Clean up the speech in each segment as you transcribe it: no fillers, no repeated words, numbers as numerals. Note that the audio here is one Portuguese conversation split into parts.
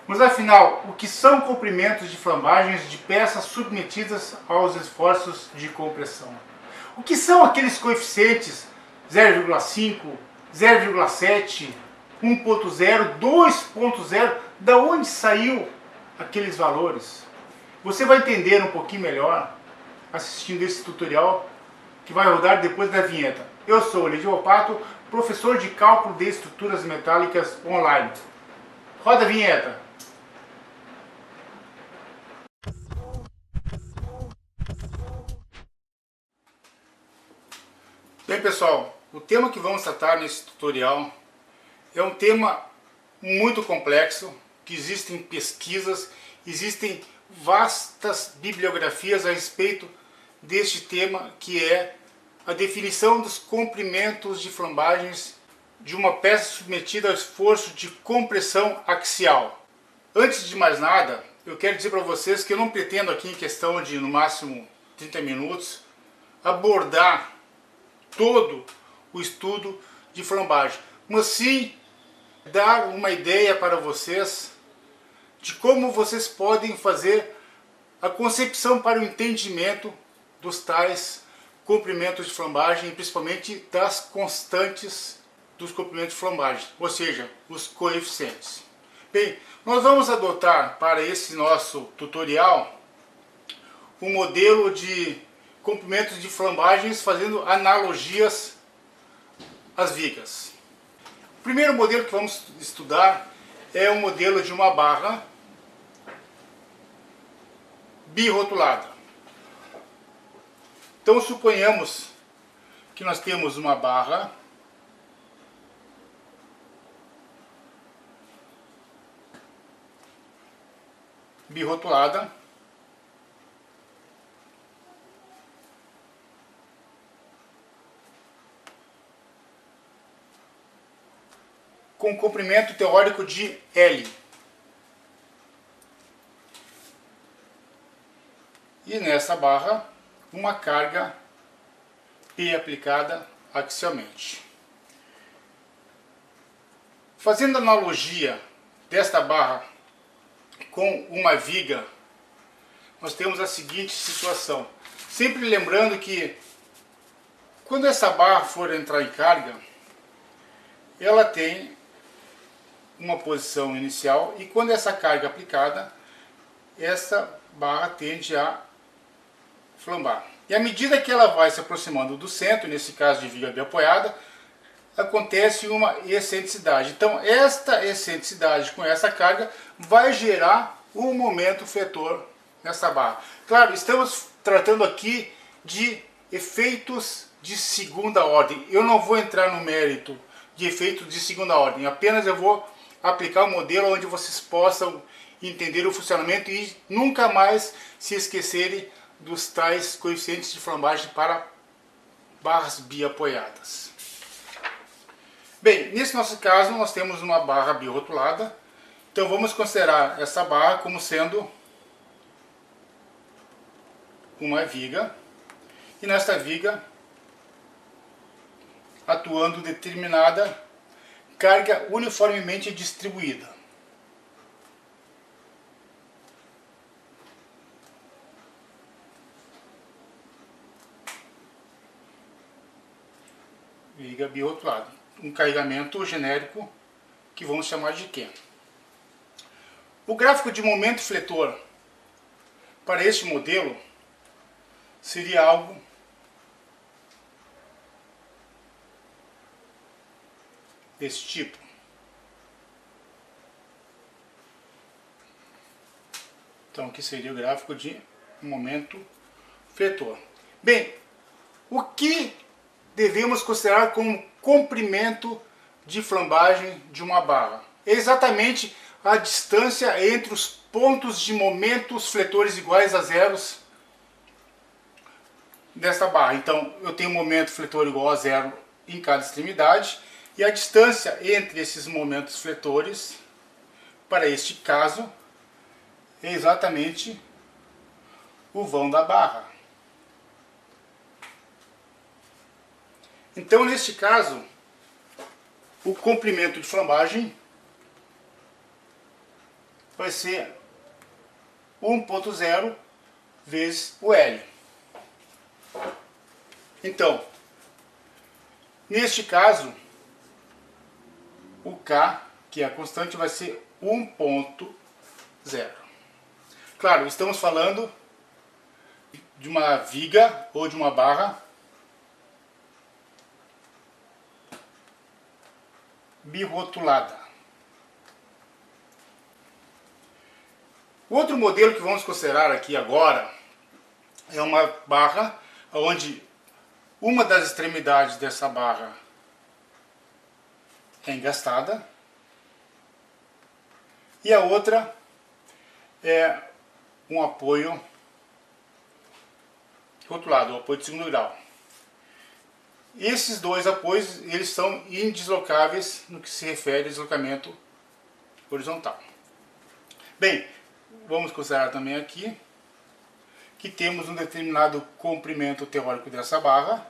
Mas afinal, o que são comprimentos de flambagens de peças submetidas aos esforços de compressão? O que são aqueles coeficientes 0,5, 0,7, 1.0, 2.0? Da onde saiu aqueles valores? Você vai entender um pouquinho melhor assistindo esse tutorial que vai rodar depois da vinheta. Eu sou o Lidio Volpato, professor de cálculo de estruturas metálicas online. Roda a vinheta! Bem pessoal, o tema que vamos tratar nesse tutorial é um tema muito complexo, que existem pesquisas, existem vastas bibliografias a respeito deste tema, que é a definição dos comprimentos de flambagens de uma peça submetida ao esforço de compressão axial. Antes de mais nada, eu quero dizer para vocês que eu não pretendo aqui, em questão de no máximo 30 minutos, abordar todo o estudo de flambagem, mas sim dar uma ideia para vocês de como vocês podem fazer a concepção para o entendimento dos tais comprimentos de flambagem, principalmente das constantes dos comprimentos de flambagem, ou seja, os coeficientes. Bem, nós vamos adotar para esse nosso tutorial um modelo de comprimentos de flambagens fazendo analogias às vigas. O primeiro modelo que vamos estudar é o modelo de uma barra birrotulada. Então suponhamos que nós temos uma barra birrotulada com comprimento teórico de L. E nessa barra, uma carga P aplicada axialmente. Fazendo analogia desta barra com uma viga, nós temos a seguinte situação. Sempre lembrando que quando essa barra for entrar em carga, ela tem uma posição inicial, e quando essa carga é aplicada, essa barra tende a flambar. E à medida que ela vai se aproximando do centro, nesse caso de viga bem apoiada, acontece uma excentricidade. Então esta excentricidade com essa carga vai gerar um momento fletor nessa barra. Claro, estamos tratando aqui de efeitos de segunda ordem. Eu não vou entrar no mérito de efeitos de segunda ordem, apenas eu vou aplicar um modelo onde vocês possam entender o funcionamento e nunca mais se esquecerem dos tais coeficientes de flambagem para barras biapoiadas. Bem, nesse nosso caso nós temos uma barra birrotulada, então vamos considerar essa barra como sendo uma viga, e nesta viga atuando determinada carga uniformemente distribuída. Viga birrotulada. Um carregamento genérico que vamos chamar de Q. O gráfico de momento fletor para este modelo seria algo desse tipo. Então aqui seria o gráfico de momento fletor. Bem, o que devemos considerar como comprimento de flambagem de uma barra? É exatamente a distância entre os pontos de momentos fletores iguais a zeros desta barra. Então eu tenho um momento fletor igual a zero em cada extremidade, e a distância entre esses momentos fletores, para este caso, é exatamente o vão da barra. Então, neste caso, o comprimento de flambagem vai ser 1.0 vezes o L. Então, neste caso, o K, que é a constante, vai ser 1.0. Claro, estamos falando de uma viga ou de uma barra birrotulada. O outro modelo que vamos considerar aqui agora é uma barra onde uma das extremidades dessa barra é engastada e a outra é um apoio rotulado, o apoio de segundo grau. Esses dois apoios, eles são indeslocáveis no que se refere a deslocamento horizontal. Bem, vamos considerar também aqui que temos um determinado comprimento teórico dessa barra,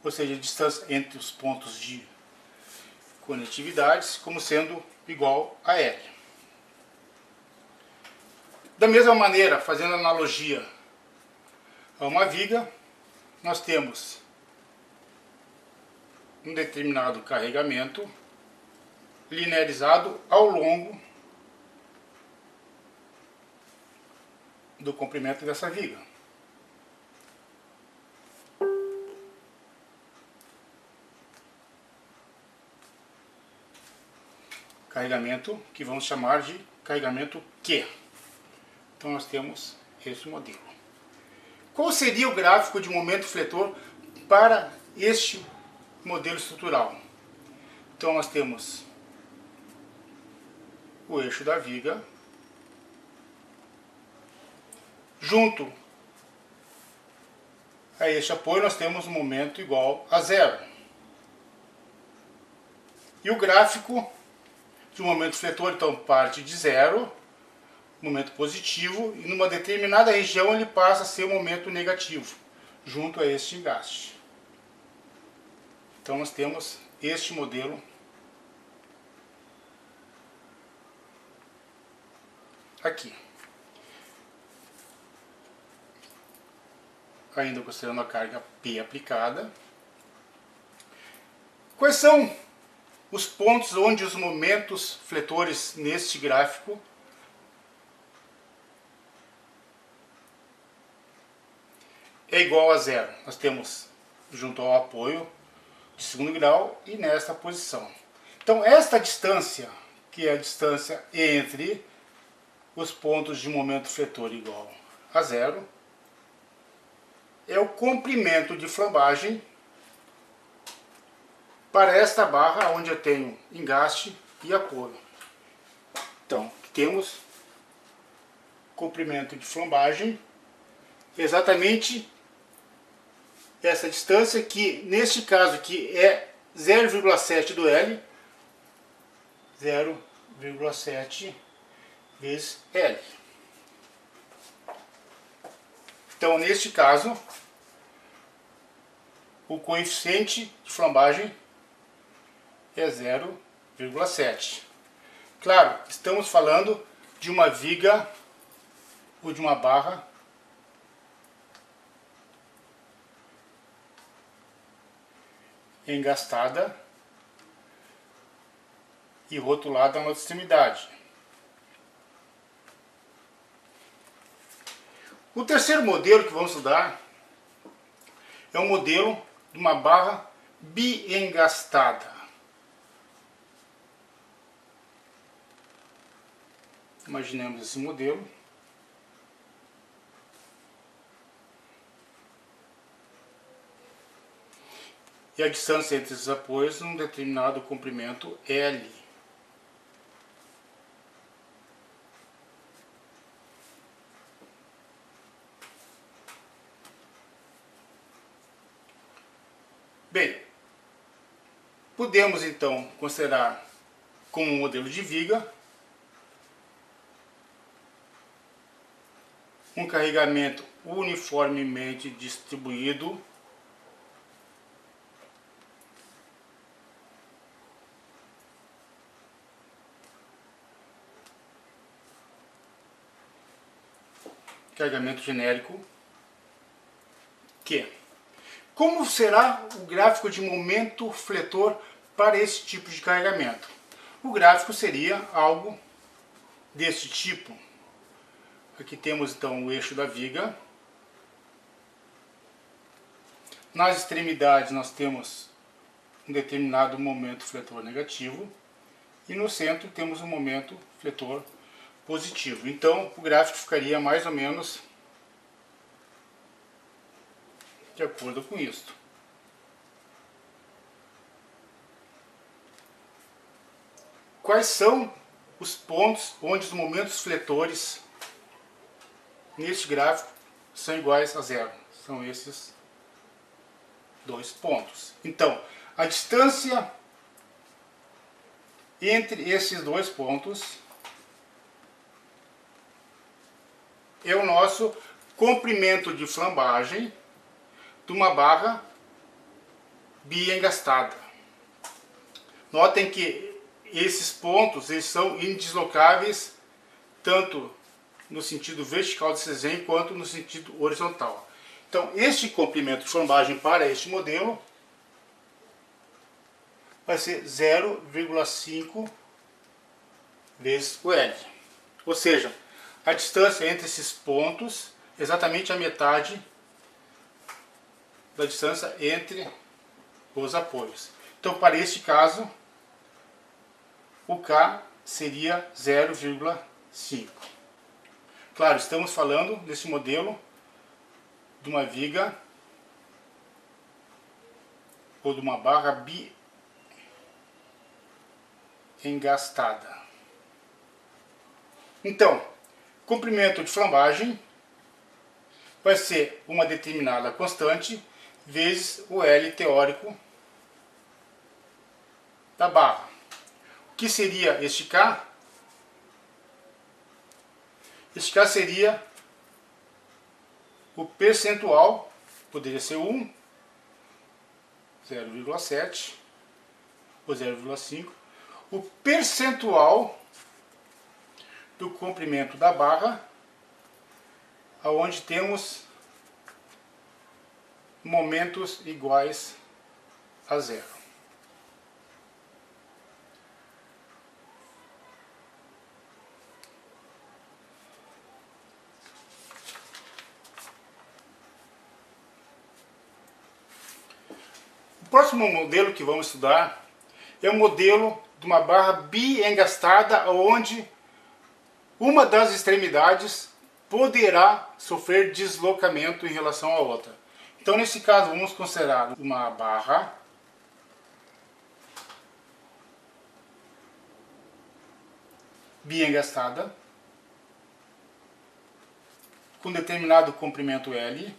ou seja, a distância entre os pontos de conectividades, como sendo igual a L. Da mesma maneira, fazendo analogia a uma viga, nós temos um determinado carregamento linearizado ao longo do comprimento dessa viga. Carregamento que vamos chamar de carregamento Q. Então nós temos esse modelo. Qual seria o gráfico de momento fletor para este modelo estrutural? Então nós temos o eixo da viga, junto a este apoio nós temos um momento igual a zero. E o gráfico de momento fletor então parte de zero, momento positivo, e numa determinada região ele passa a ser um momento negativo, junto a este engaste. Então nós temos este modelo aqui. Ainda considerando a carga P aplicada. Quais são os pontos onde os momentos fletores neste gráfico é igual a zero? Nós temos junto ao apoio de segundo grau e nesta posição. Então esta distância, que é a distância entre os pontos de momento fletor igual a zero, é o comprimento de flambagem para esta barra onde eu tenho engaste e apoio. Então, temos comprimento de flambagem, exatamente essa distância que, neste caso aqui, é 0,7 do L, 0,7 vezes L. Então, neste caso, o coeficiente de flambagem é 0,7. Claro, estamos falando de uma viga ou de uma barra engastada e rotulada na outra extremidade. O terceiro modelo que vamos estudar é um modelo de uma barra biengastada. Imaginemos esse modelo. E a distância entre esses apoios num determinado comprimento L. Bem, podemos então considerar como um modelo de viga um carregamento uniformemente distribuído carregamento genérico que... Como será o gráfico de momento fletor para esse tipo de carregamento? O gráfico seria algo desse tipo. Aqui temos então o eixo da viga. Nas extremidades nós temos um determinado momento fletor negativo. E no centro temos um momento fletor positivo. Então o gráfico ficaria mais ou menos de acordo com isso. Quais são os pontos onde os momentos fletores neste gráfico são iguais a zero? São esses dois pontos. Então, a distância entre esses dois pontos é o nosso comprimento de flambagem de uma barra biengastada. Notem que esses pontos eles são indeslocáveis tanto no sentido vertical desse desenho quanto no sentido horizontal. Então, este comprimento de flambagem para este modelo vai ser 0,5 vezes o L. Ou seja, a distância entre esses pontos é exatamente a metade da distância entre os apoios. Então, para este caso, o K seria 0,5. Claro, estamos falando desse modelo de uma viga ou de uma barra biengastada. Então, comprimento de flambagem vai ser uma determinada constante vezes o L teórico da barra. O que seria este K? Este K seria o percentual, poderia ser 1, 0,7 ou 0,5, o percentual do comprimento da barra, aonde temos momentos iguais a zero. O próximo modelo que vamos estudar é o modelo de uma barra biengastada, onde uma das extremidades poderá sofrer deslocamento em relação à outra. Então, nesse caso, vamos considerar uma barra biengastada com determinado comprimento L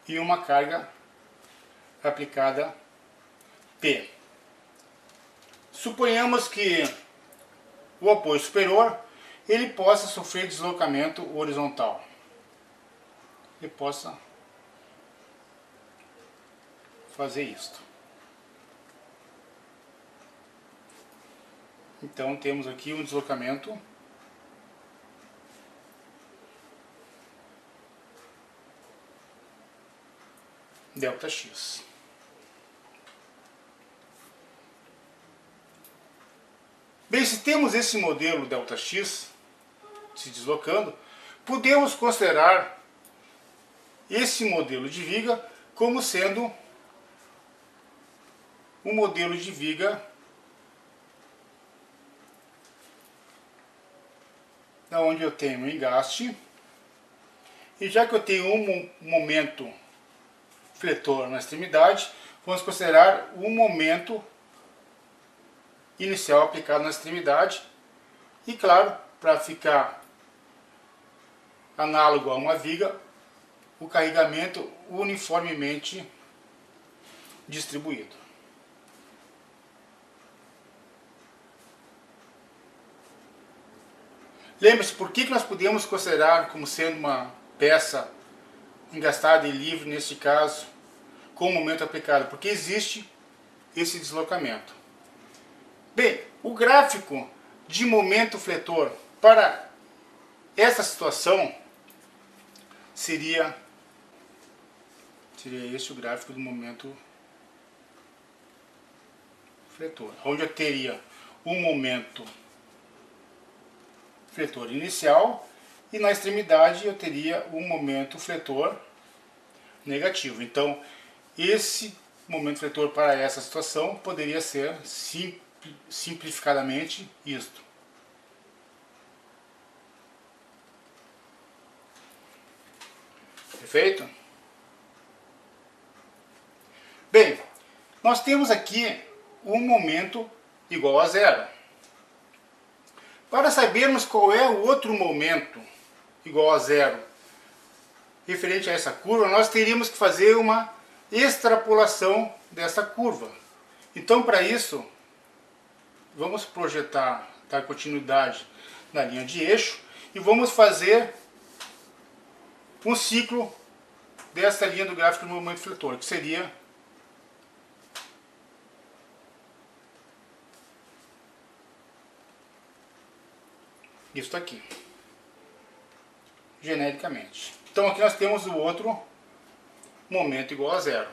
e uma carga aplicada P. Suponhamos que o apoio superior ele possa sofrer deslocamento horizontal. Ele possa fazer isto. Então temos aqui um deslocamento ΔX. Bem, se temos esse modelo ΔX se deslocando, podemos considerar esse modelo de viga como sendo um modelo de viga onde eu tenho um engaste, e já que eu tenho um momento fletor na extremidade, vamos considerar o momento inicial aplicado na extremidade. E claro, para ficar análogo a uma viga, o carregamento uniformemente distribuído. Lembre-se, por que nós podemos considerar como sendo uma peça engastada e livre, nesse caso, com o momento aplicado? Porque existe esse deslocamento. Bem, o gráfico de momento fletor para essa situação seria este o gráfico do momento fletor, onde eu teria um momento fletor inicial e na extremidade eu teria um momento fletor negativo. Então, esse momento fletor para essa situação poderia ser simplificadamente isto. Perfeito? Bem, nós temos aqui um momento igual a zero. Para sabermos qual é o outro momento igual a zero referente a essa curva, nós teríamos que fazer uma extrapolação dessa curva. Então, para isso, vamos projetar, dar continuidade na linha de eixo e vamos fazer um ciclo dessa linha do gráfico do momento fletor, que seria isso aqui, genericamente. Então aqui nós temos o outro momento igual a zero.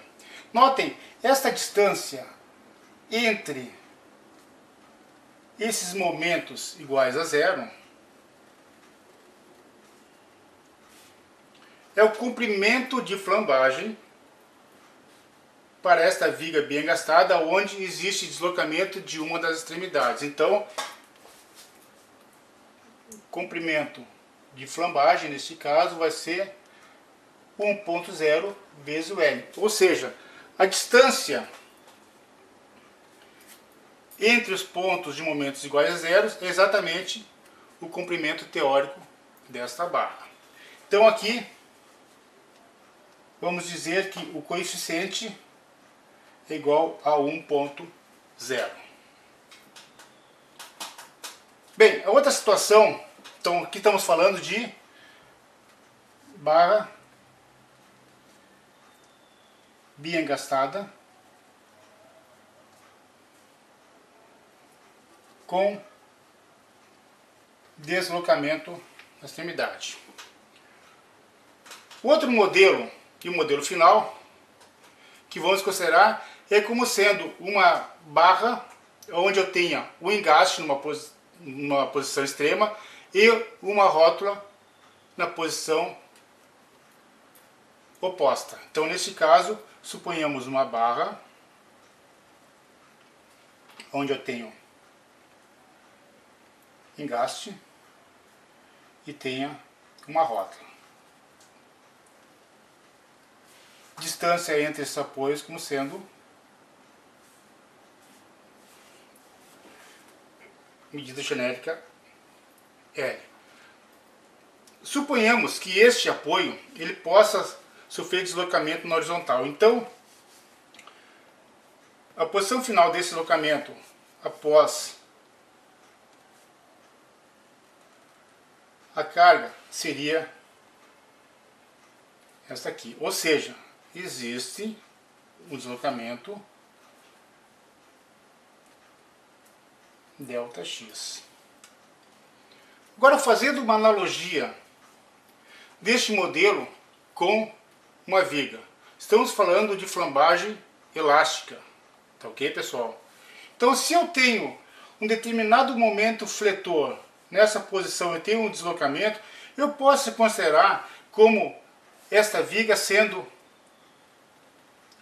Notem, esta distância entre esses momentos iguais a zero é o comprimento de flambagem para esta viga bem gastada, onde existe deslocamento de uma das extremidades. Então, comprimento de flambagem, neste caso, vai ser 1.0 vezes o L. Ou seja, a distância entre os pontos de momentos iguais a zero é exatamente o comprimento teórico desta barra. Então aqui, vamos dizer que o coeficiente é igual a 1.0. Bem, a outra situação, então aqui estamos falando de barra bem engastada com deslocamento na extremidade. Outro modelo, e o modelo final, que vamos considerar é como sendo uma barra onde eu tenha o engaste numa posição extrema e uma rótula na posição oposta. Então, nesse caso, suponhamos uma barra onde eu tenho engaste e tenha uma rótula. Distância entre esses apoios como sendo medida genérica L. Suponhamos que este apoio ele possa sofrer deslocamento na horizontal. Então, a posição final desse deslocamento após a carga seria esta aqui. Ou seja, existe um deslocamento ΔX. Agora, fazendo uma analogia deste modelo com uma viga. Estamos falando de flambagem elástica. Tá ok, pessoal? Então, se eu tenho um determinado momento fletor nessa posição e tenho um deslocamento, eu posso considerar como esta viga sendo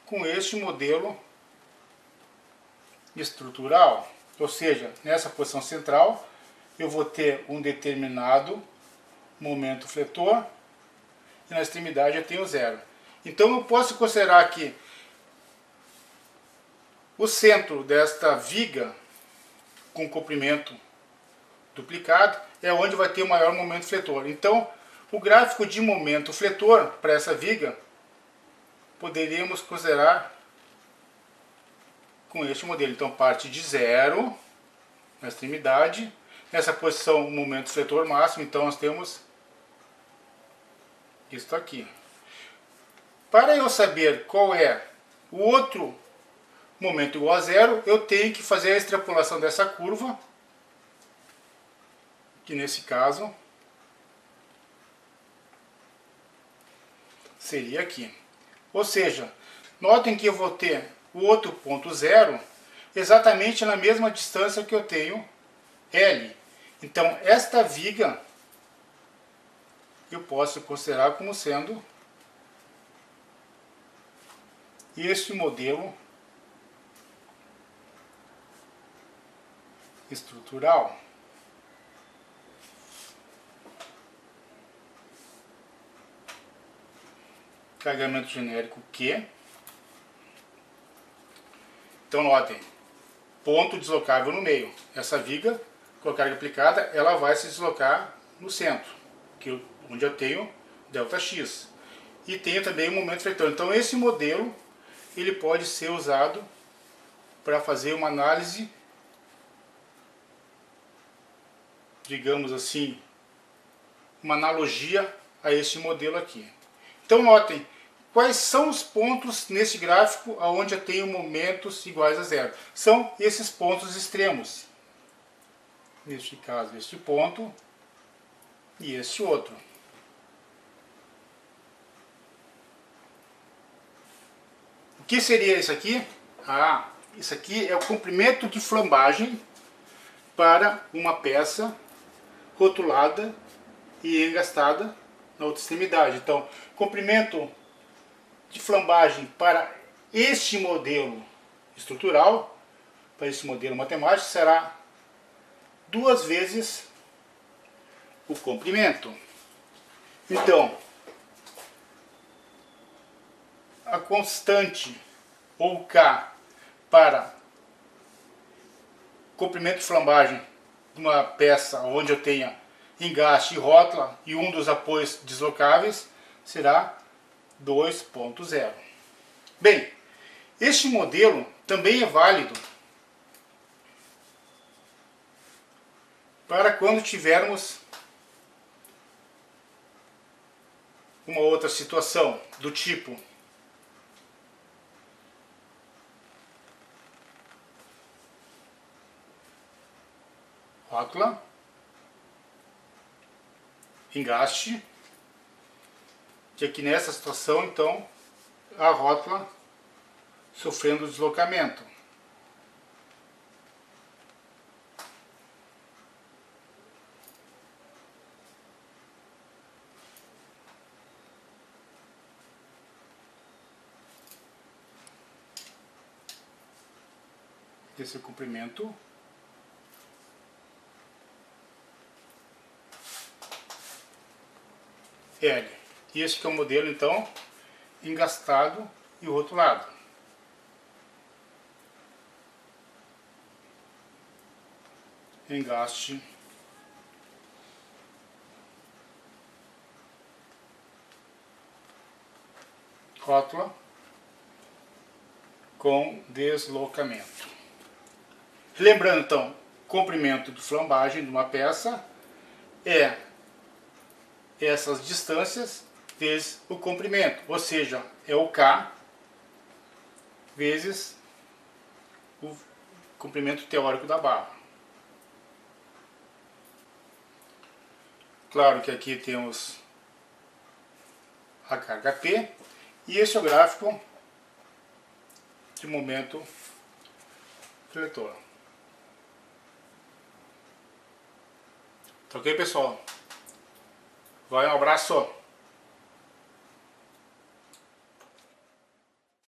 com este modelo estrutural. Ou seja, nessa posição central, eu vou ter um determinado momento fletor e na extremidade eu tenho zero. Então eu posso considerar que o centro desta viga com comprimento duplicado é onde vai ter o maior momento fletor. Então o gráfico de momento fletor para essa viga poderíamos considerar com este modelo. Então parte de zero na extremidade, nessa posição momento fletor máximo, então nós temos isto aqui. Para eu saber qual é o outro momento igual a zero, eu tenho que fazer a extrapolação dessa curva, que nesse caso seria aqui. Ou seja, notem que eu vou ter o outro ponto zero exatamente na mesma distância que eu tenho L. Então, esta viga eu posso considerar como sendo este modelo estrutural. Carregamento genérico Q. Então notem, ponto deslocável no meio. Essa viga com a carga aplicada, ela vai se deslocar no centro, onde eu tenho ΔX. E tenho também o momento fletor. Então esse modelo ele pode ser usado para fazer uma análise, digamos assim, uma analogia a esse modelo aqui. Então notem, quais são os pontos nesse gráfico onde eu tenho momentos iguais a zero? São esses pontos extremos. Neste caso, este ponto e este outro. O que seria isso aqui? Ah, isso aqui é o comprimento de flambagem para uma peça rotulada e engastada na outra extremidade. Então, comprimento de flambagem para este modelo estrutural, para esse modelo matemático, será 2 vezes o comprimento. Então, a constante, ou K, para comprimento de flambagem de uma peça onde eu tenha engaste e rótula e um dos apoios deslocáveis será 2.0. Bem, este modelo também é válido para quando tivermos uma outra situação do tipo rótula, engaste, que aqui nessa situação, então, a rótula sofrendo deslocamento. Esse é o comprimento. L. E esse que é o modelo, então, engastado e o outro lado. Engaste rótula com deslocamento. Lembrando, então, comprimento de flambagem de uma peça é essas distâncias vezes o comprimento, ou seja, é o K vezes o comprimento teórico da barra. Claro que aqui temos a carga P e esse é o gráfico de momento fletor. Tá ok, pessoal? Vai, um abraço!